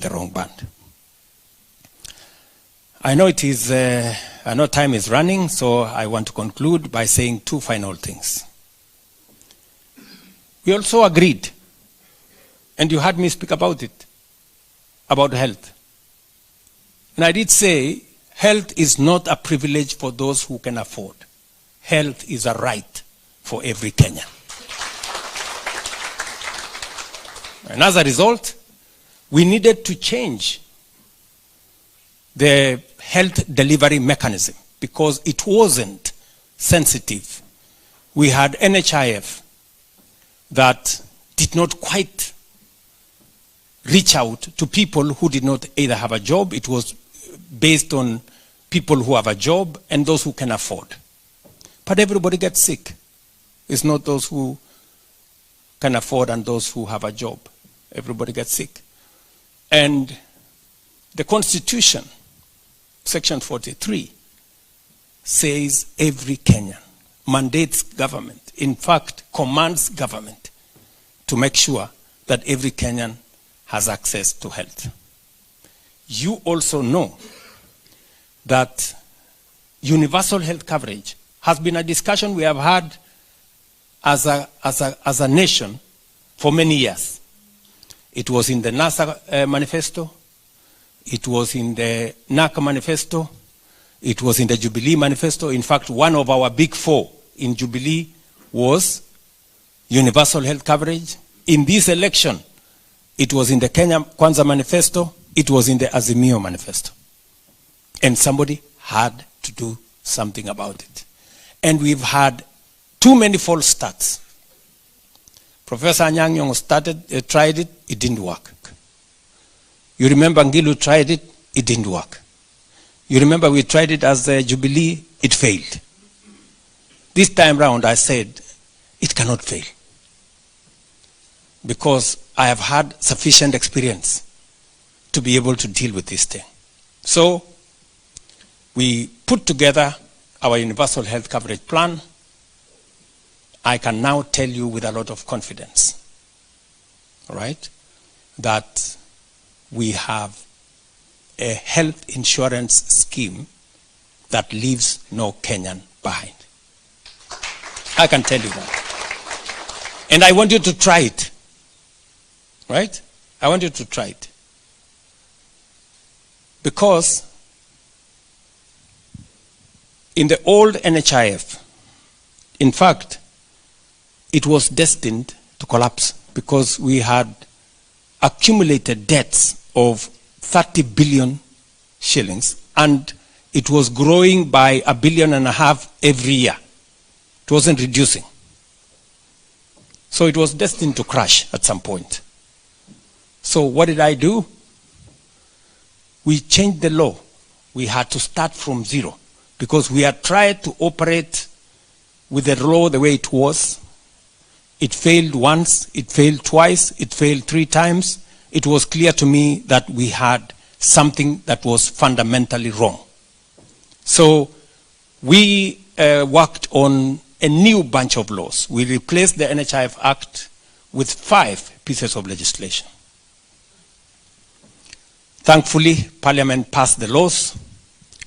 the wrong band. I know it is, I know time is running, so I want to conclude by saying two final things. We also agreed, and you heard me speak about it, about health. And I did say, health is not a privilege for those who can afford. Health is a right for every Kenyan. And as a result, we needed to change the health delivery mechanism because it wasn't sensitive. We had NHIF that did not quite reach out to people who did not either have a job. It was based on people who have a job and those who can afford. But everybody gets sick. It's not those who can afford and those who have a job. Everybody gets sick. And the Constitution, Section 43, says every Kenyan, mandates government, in fact, commands government to make sure that every Kenyan has access to health. You also know that universal health coverage has been a discussion we have had as a nation for many years. It was in the NASA manifesto, it was in the NAC manifesto, it was in the Jubilee manifesto. In fact, one of our big four in Jubilee was universal health coverage. In this election, it was in the Kenya Kwanza manifesto, it was in the Azimio manifesto. And somebody had to do something about it. And we've had too many false starts. Professor Anyang' Nyong'o tried it, it didn't work. You remember Ngilu tried it, it didn't work. You remember we tried it as a Jubilee, it failed. This time round I said, it cannot fail. Because I have had sufficient experience to be able to deal with this thing. So we put together our universal health coverage plan. I can now tell you with a lot of confidence, all right, that we have a health insurance scheme that leaves no Kenyan behind. I can tell you that. And I want you to try it, right? I want you to try it. Because in the old NHIF, in fact, it was destined to collapse because we had accumulated debts of 30 billion shillings and it was growing by $1.5 billion every year. It wasn't reducing. So it was destined to crash at some point. So what did I do? We changed the law. We had to start from zero because we had tried to operate with the law the way it was. It failed once, it failed twice, it failed 3 times. It was clear to me that we had something that was fundamentally wrong. So we worked on a new bunch of laws. We replaced the NHIF Act with 5 pieces of legislation. Thankfully, Parliament passed the laws.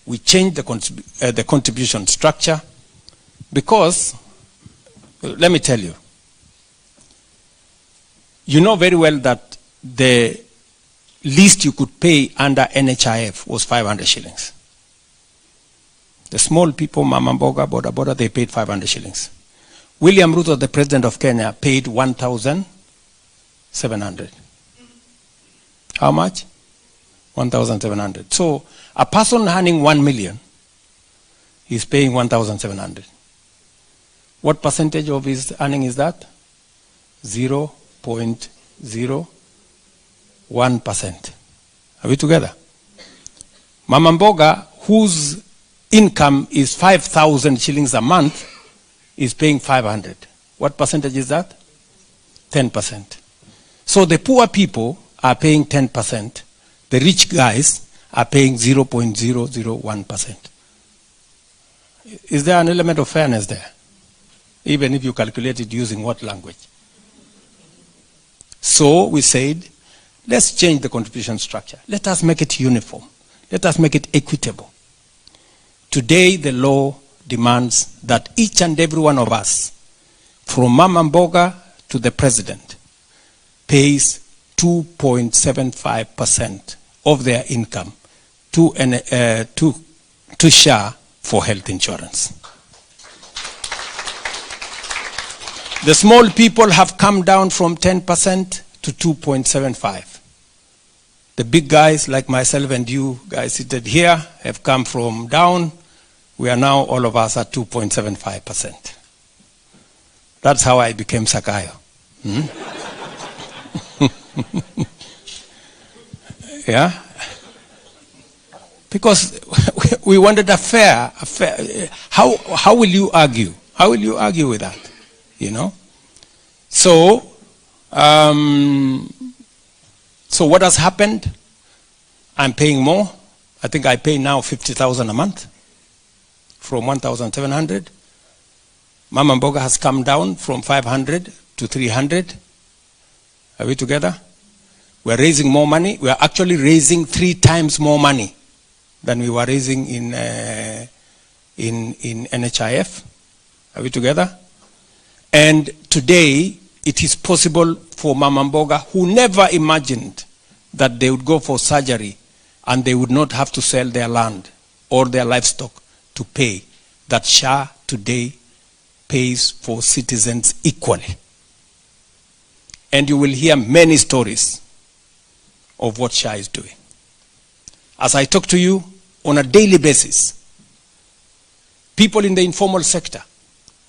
We changed the contribution structure because, let me tell you, you know very well that the least you could pay under NHIF was 500 shillings. The small people, Mama Mboga, Boda, they paid 500 shillings. William Ruto, the president of Kenya, paid 1,700. How much? 1,700. So a person earning 1 million is paying 1,700. What percentage of his earning is that? 0.01%. Are we together? Mama Mboga, whose income is 5,000 shillings a month, is paying 500. What percentage is that? 10%. So the poor people are paying 10%. The rich guys are paying 0.001%. Is there an element of fairness there? Even if you calculate it using what language? So we said, Let's change the contribution structure. Let us make it uniform. Let us make it equitable. Today, the law demands that each and every one of us, from Mama Mboga to the president, pays 2.75% of their income to SHA for health insurance. The small people have come down from 10% to 2.75%. The big guys like myself and you guys seated here have come from down. We are now all of us at 2.75%. That's how I became Sakayo. Yeah? Because we wanted a fair. How will you argue? How will you argue with that? You know? So what has happened? I'm paying more. I think I pay now 50,000 a month from 1,700. Mama Mboga has come down from 500 to 300. Are we together? We're raising more money. We are actually raising 3 times more money than we were raising in NHIF. Are we together? And today, it is possible for Mama Mboga, who never imagined that they would go for surgery and they would not have to sell their land or their livestock to pay, that SHA today pays for citizens equally. And you will hear many stories of what SHA is doing. As I talk to you on a daily basis, people in the informal sector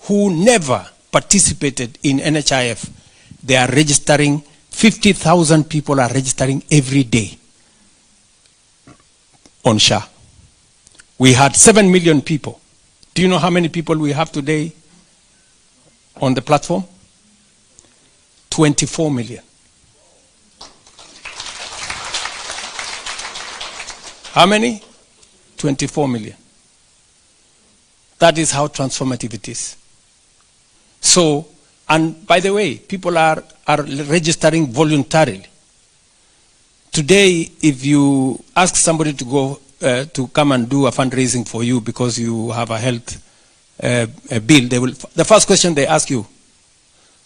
who never participated in NHIF, they are registering, 50,000 people are registering every day on SHA. We had 7 million people. Do you know how many people we have today on the platform? 24 million. How many? 24 million. That is how transformative it is. So, and by the way, people are registering voluntarily. Today, if you ask somebody to go to come and do a fundraising for you because you have a health bill, the first question they ask you,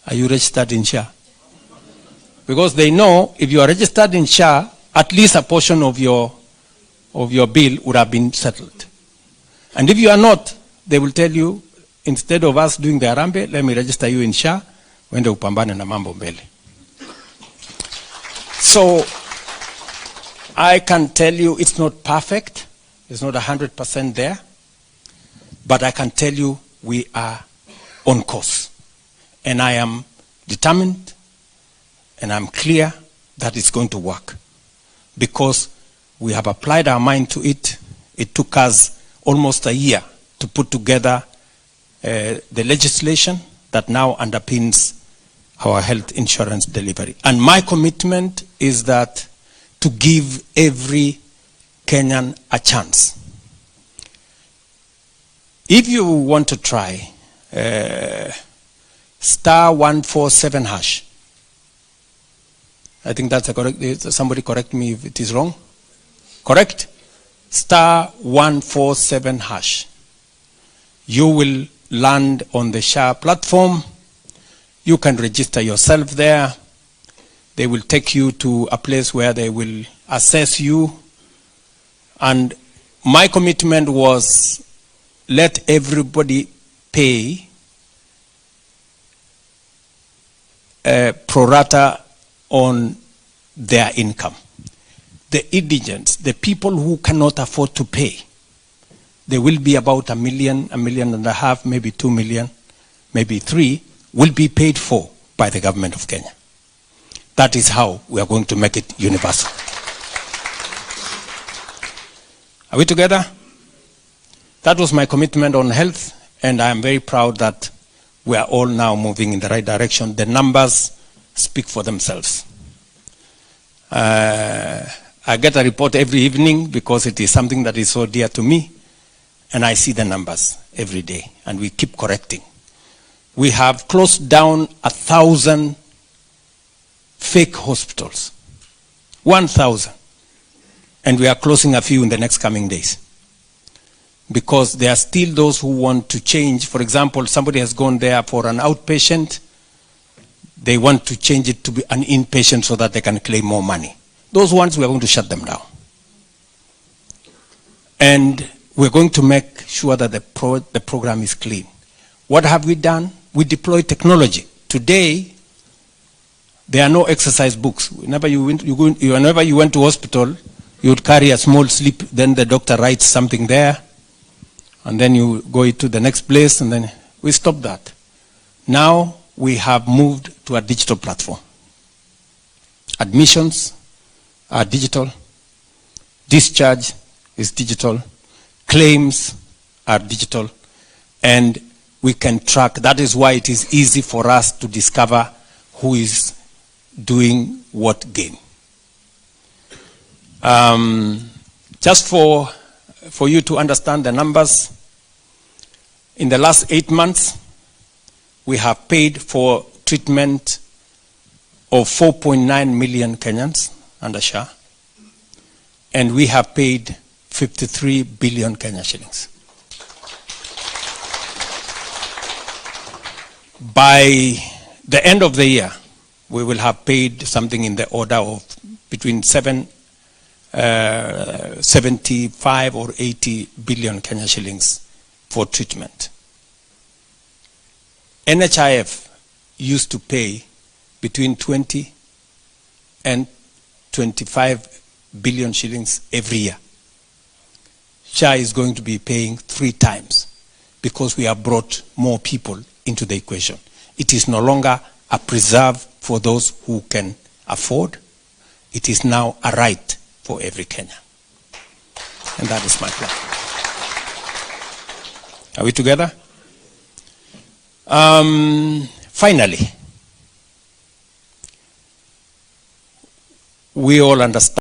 are you registered in SHA? Because they know if you are registered in SHA, at least a portion of your bill would have been settled. And if you are not, they will tell you, instead of us doing the Harambee, let me register you in SHA, wende upambane na mambo mbele. So, I can tell you it's not perfect, it's not 100% there, but I can tell you we are on course. And I am determined and I'm clear that it's going to work. Because we have applied our mind to it. It took us almost a year to put together the legislation that now underpins our health insurance delivery. And my commitment is that to give every Kenyan a chance. If you want to try, *147#. I think that's a correct, somebody correct me if it is wrong. Correct? *147#. You will land on the SHA platform. You can register yourself there. They will take you to a place where they will assess you. And my commitment was let everybody pay pro rata on their income. The indigents, the people who cannot afford to pay, there will be about 1 million, 1.5 million, maybe 2 million, maybe 3, will be paid for by the government of Kenya. That is how we are going to make it universal. Are we together? That was my commitment on health, and I am very proud that we are all now moving in the right direction. The numbers speak for themselves. I get a report every evening because it is something that is so dear to me, and I see the numbers every day, and we keep correcting. We have closed down 1,000 fake hospitals 1,000. And we are closing a few in the next coming days. Because there are still those who want to change. For example, somebody has gone there for an outpatient. They want to change it to be an inpatient so that they can claim more money. Those ones, we are going to shut them down. And we're going to make sure that the program is clean. What have we done? We deploy technology. Today, there are no exercise books. Whenever you went to hospital, you would carry a small slip, then the doctor writes something there, and then you go to the next place, and then we stop that. Now we have moved to a digital platform. Admissions are digital. Discharge is digital. Claims are digital. And we can track. That is why it is easy for us to discover who is doing what game. Just for you to understand the numbers, in the last 8 months, we have paid for treatment of 4.9 million Kenyans under SHA, and we have paid 53 billion Kenya shillings. By the end of the year, we will have paid something in the order of between 75 or 80 billion Kenya shillings for treatment. NHIF used to pay between 20 and 25 billion shillings every year. SHA is going to be paying 3 times because we have brought more people into the equation. It is no longer a preserve for those who can afford. It is now a right for every Kenyan. And that is my plan. Are we together? Finally, we all understand